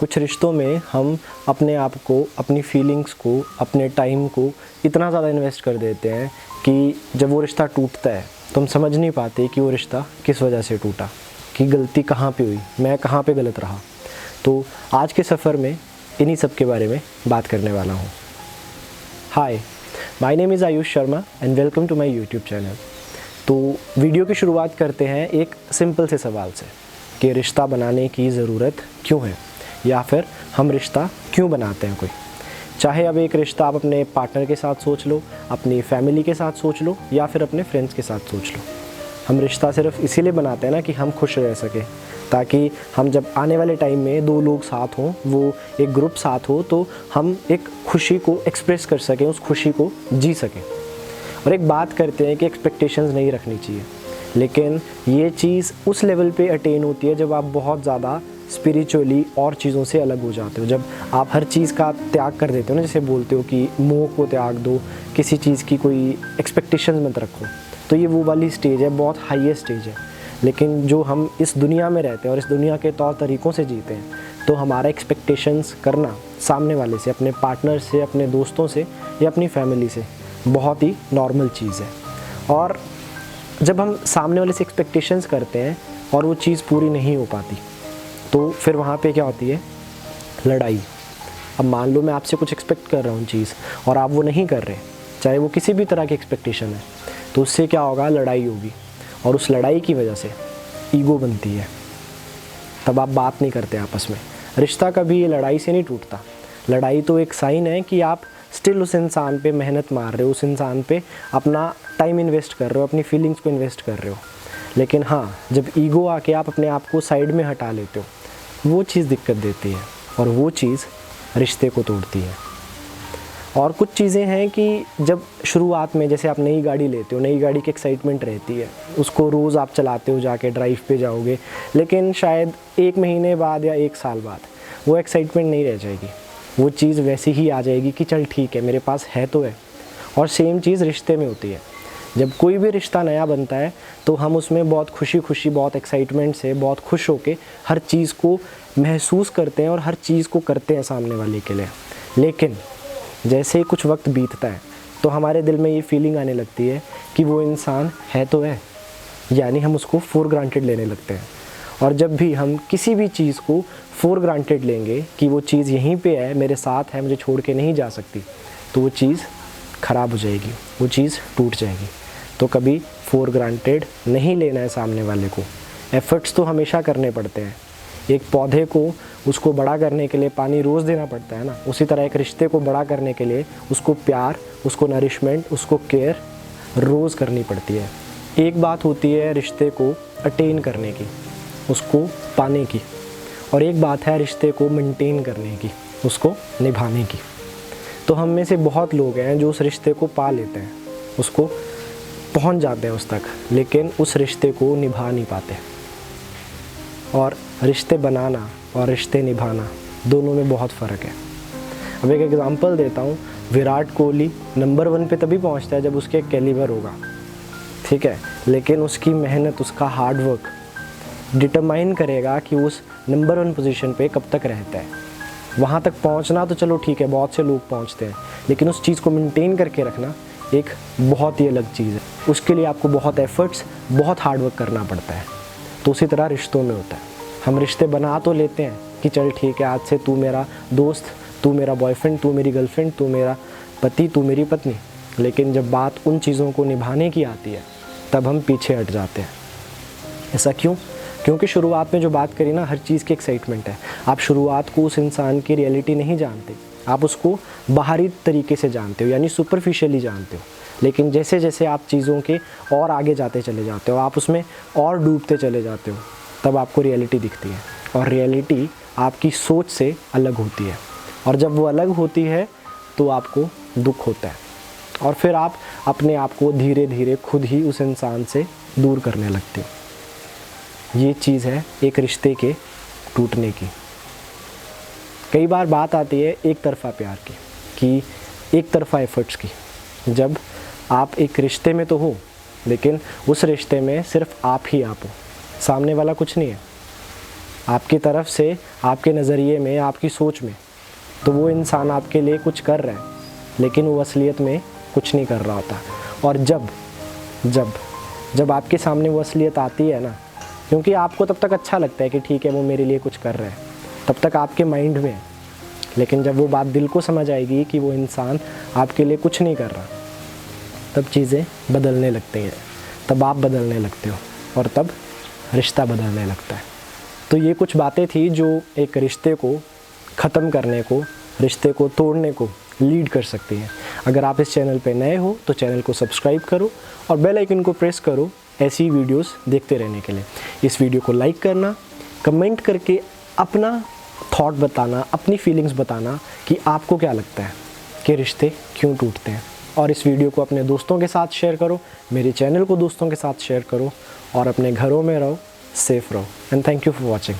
कुछ रिश्तों में हम अपने आप को, अपनी फीलिंग्स को, अपने टाइम को इतना ज़्यादा इन्वेस्ट कर देते हैं कि जब वो रिश्ता टूटता है तो हम समझ नहीं पाते कि वो रिश्ता किस वजह से टूटा, कि गलती कहाँ पे हुई, मैं कहाँ पे गलत रहा। तो आज के सफ़र में इन्हीं सब के बारे में बात करने वाला हूँ। Hi, my name is Ayush Sharma and welcome to my YouTube channel. तो वीडियो की शुरुआत करते हैं एक सिंपल से सवाल से कि रिश्ता बनाने की ज़रूरत क्यों है, या फिर हम रिश्ता क्यों बनाते हैं कोई। चाहे अब एक रिश्ता आप अपने पार्टनर के साथ सोच लो, अपनी फैमिली के साथ सोच लो, या फिर अपने फ्रेंड्स के साथ सोच लो। हम रिश्ता सिर्फ इसीलिए बनाते हैं ना कि हम खुश रह सकें, ताकि हम जब आने वाले टाइम में दो लोग साथ हों, वो एक ग्रुप साथ हो, तो हम एक खुशी को एक्सप्रेस कर सकें, उस खुशी को जी सकें। और एक बात करते हैं कि एक्सपेक्टेशंस नहीं रखनी चाहिए, लेकिन ये चीज़ उस लेवल पे अटेन होती है जब आप बहुत ज़्यादा स्पिरिचुअली और चीज़ों से अलग हो जाते हो, जब आप हर चीज़ का त्याग कर देते हो ना, जैसे बोलते हो कि मोह को त्याग दो, किसी चीज़ की कोई एक्सपेक्टेशंस मत रखो। तो ये वो वाली स्टेज है, बहुत हाईएस्ट स्टेज है। लेकिन जो हम इस दुनिया में रहते हैं और इस दुनिया के तौर तरीक़ों से जीते हैं, तो हमारा एक्सपेक्टेशंस करना सामने वाले से, अपने पार्टनर से, अपने दोस्तों से या अपनी फैमिली से बहुत ही नॉर्मल चीज़ है। और जब हम सामने वाले से एक्सपेक्टेशंस करते हैं और वो चीज़ पूरी नहीं हो पाती, तो फिर वहाँ पे क्या होती है? लड़ाई। अब मान लो मैं आपसे कुछ एक्सपेक्ट कर रहा हूँ चीज़ और आप वो नहीं कर रहे, चाहे वो किसी भी तरह की एक्सपेक्टेशन है, तो उससे क्या होगा? लड़ाई होगी। और उस लड़ाई की वजह से ईगो बनती है, तब आप बात नहीं करते आपस में। रिश्ता कभी लड़ाई से नहीं टूटता। लड़ाई तो एक साइन है कि आप स्टिल उस इंसान पे मेहनत मार रहे हो, उस इंसान पे अपना टाइम इन्वेस्ट कर रहे हो, अपनी फीलिंग्स को इन्वेस्ट कर रहे हो। लेकिन हाँ, जब ईगो आके आप अपने आप को साइड में हटा लेते हो, वो चीज़ दिक्कत देती है और वो चीज़ रिश्ते को तोड़ती है। और कुछ चीज़ें हैं कि जब शुरुआत में, जैसे आप नई गाड़ी लेते हो, नई गाड़ी की एक्साइटमेंट रहती है, उसको रोज़ आप चलाते हो, जाके ड्राइव पे जाओगे, लेकिन शायद 1 महीने बाद या 1 साल बाद वो एक्साइटमेंट नहीं रह जाएगी, वो चीज़ वैसी ही आ जाएगी कि चल ठीक है, मेरे पास है तो है। और सेम चीज़ रिश्ते में होती है। जब कोई भी रिश्ता नया बनता है तो हम उसमें बहुत खुशी, बहुत एक्साइटमेंट से, बहुत खुश होके हर चीज़ को महसूस करते हैं और हर चीज़ को करते हैं सामने वाले के लिए। लेकिन जैसे ही कुछ वक्त बीतता है तो हमारे दिल में ये फीलिंग आने लगती है कि वो इंसान है तो है, यानी हम उसको फॉर ग्रांटेड लेने लगते हैं। और जब भी हम किसी भी चीज़ को फॉर ग्रांटेड लेंगे कि वो चीज़ यहीं पे है, मेरे साथ है, मुझे छोड़ के नहीं जा सकती, तो वो चीज़ ख़राब हो जाएगी, वो चीज़ टूट जाएगी। तो कभी फॉर ग्रांटेड नहीं लेना है सामने वाले को। एफ़र्ट्स तो हमेशा करने पड़ते हैं। एक पौधे को, उसको बड़ा करने के लिए पानी रोज़ देना पड़ता है ना, उसी तरह एक रिश्ते को बड़ा करने के लिए उसको प्यार, उसको नरिशमेंट, उसको केयर रोज़ करनी पड़ती है। एक बात होती है रिश्ते को अटेन करने की, उसको पाने की, और एक बात है रिश्ते को मेंटेन करने की, उसको निभाने की। तो हम में से बहुत लोग हैं जो उस रिश्ते को पा लेते हैं, उसको पहुंच जाते हैं उस तक, लेकिन उस रिश्ते को निभा नहीं पाते। और रिश्ते बनाना और रिश्ते निभाना दोनों में बहुत फ़र्क है। अब एक एग्ज़ाम्पल देता हूँ। विराट कोहली नंबर 1 पे तभी पहुँचता है जब उसके कैलिबर होगा, ठीक है, लेकिन उसकी मेहनत, उसका हार्ड वर्क डिटरमाइन करेगा कि उस नंबर 1 पोजीशन पे कब तक रहता है। वहाँ तक पहुँचना तो चलो ठीक है, बहुत से लोग पहुँचते हैं, लेकिन उस चीज़ को मेंटेन करके रखना एक बहुत ही अलग चीज़ है। उसके लिए आपको बहुत एफ़र्ट्स, बहुत हार्ड वर्क करना पड़ता है। तो उसी तरह रिश्तों में होता है। हम रिश्ते बना तो लेते हैं कि चल ठीक है, आज से तू मेरा दोस्त, तू मेरा बॉयफ्रेंड, तू मेरी गर्लफ्रेंड, तू मेरा पति, तू मेरी पत्नी, लेकिन जब बात उन चीज़ों को निभाने की आती है तब हम पीछे हट जाते हैं। ऐसा क्यों? क्योंकि शुरुआत में जो बात करी ना, हर चीज़ की एक्साइटमेंट है। आप शुरुआत को उस इंसान की रियलिटी नहीं जानते, आप उसको बाहरी तरीके से जानते हो, यानी सुपरफिशियली जानते हो। लेकिन जैसे जैसे आप चीज़ों के और आगे जाते चले जाते हो, आप उसमें और डूबते चले जाते हो, तब आपको रियलिटी दिखती है। और रियलिटी आपकी सोच से अलग होती है, और जब वो अलग होती है तो आपको दुख होता है, और फिर आप अपने आप को धीरे धीरे खुद ही उस इंसान से दूर करने लगते हो। ये चीज़ है एक रिश्ते के टूटने की। कई बार बात आती है एक तरफ़ा प्यार की, कि एक तरफ़ा एफ़र्ट्स की। जब आप एक रिश्ते में तो हो, लेकिन उस रिश्ते में सिर्फ आप ही आप हो, सामने वाला कुछ नहीं है। आपकी तरफ से, आपके नज़रिए में, आपकी सोच में, तो वो इंसान आपके लिए कुछ कर रहा है, लेकिन वो असलियत में कुछ नहीं कर रहा होता। और जब आपके सामने वो असलियत आती है ना, क्योंकि आपको तब तक अच्छा लगता है कि ठीक है वो मेरे लिए कुछ कर रहा है, तब तक आपके माइंड में है, लेकिन जब वो बात दिल को समझ आएगी कि वो इंसान आपके लिए कुछ नहीं कर रहा, तब चीज़ें बदलने लगती हैं, तब आप बदलने लगते हो और तब रिश्ता बदलने लगता है। तो ये कुछ बातें थी जो एक रिश्ते को ख़त्म करने को, रिश्ते को तोड़ने को लीड कर सकती हैं। अगर आप इस चैनल पे नए हो तो चैनल को सब्सक्राइब करो और बेल आइकन को प्रेस करो ऐसी वीडियोस देखते रहने के लिए। इस वीडियो को लाइक करना, कमेंट करके अपना थॉट बताना, अपनी फीलिंग्स बताना कि आपको क्या लगता है कि रिश्ते क्यों टूटते हैं। और इस वीडियो को अपने दोस्तों के साथ शेयर करो, मेरे चैनल को दोस्तों के साथ शेयर करो और अपने घरों में रहो, सेफ रहो। And thank you for watching.